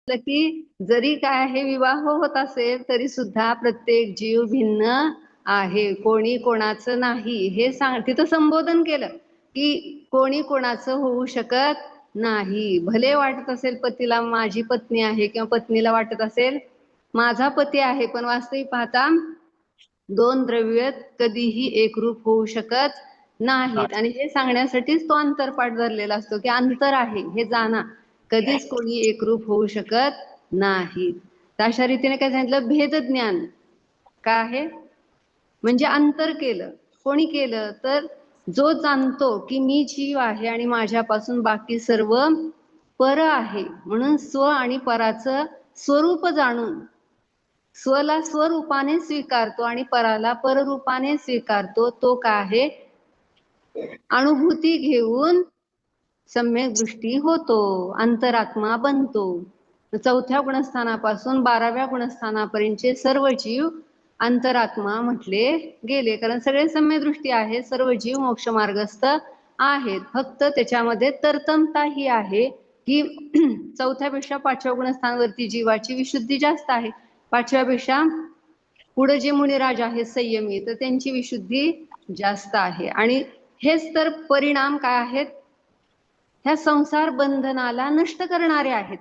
की जरी काय आहे विवाह होत असेल तरी सुद्धा प्रत्येक जीव भिन्न आहे, कोणी कोणाचं नाही हे तिथं संबोधन केलं की कोणी कोणाचं होऊ शकत नाही. भले वाटत असेल पतीला माझी पत्नी आहे किंवा पत्नीला वाटत असेल माझा पती आहे, पण वास्तविक पाहता दोन द्रव्य कधीही एकरूप होऊ शकत नाहीत. आणि हे सांगण्यासाठीच तो अंतरपाठ धरलेला असतो की अंतर आहे हे जाणा, कधीच कोणी एकरूप होऊ शकत नाही. अशा रीतीने काय सांगितलं, भेदज्ञान काय आहे म्हणजे अंतर केलं. कोणी केलं तर जो जाणतो की मी जीव आहे आणि माझ्यापासून बाकी सर्व पर आहे, म्हणून स्व आणि पराचं स्वरूप जाणून स्वला स्वरूपाने स्वीकारतो आणि पराला पररूपाने स्वीकारतो, तो काय आहे अनुभूती घेऊन सम्यक दृष्टी होतो, अंतरात्मा बनतो. चौथ्या गुणस्थानापासून 12व्या गुणस्थानापर्यंतचे सर्व जीव अंतरात्मा म्हटले गेले, कारण सगळे सम्यक दृष्टी आहे, सर्व जीव मोक्ष मार्गस्थ आहेत. फक्त त्याच्यामध्ये तरतमता ही आहे की चौथ्यापेक्षा 5व्या गुणस्थानावरती जीवाची विशुद्धी जास्त आहे, 5व्यापेक्षा पुढे जे मुनिराज आहेत संयमी तर त्यांची विशुद्धी जास्त आहे. आणि हेच तर परिणाम काय आहेत, ह्या संसार बंधनाला नष्ट करणारे आहेत.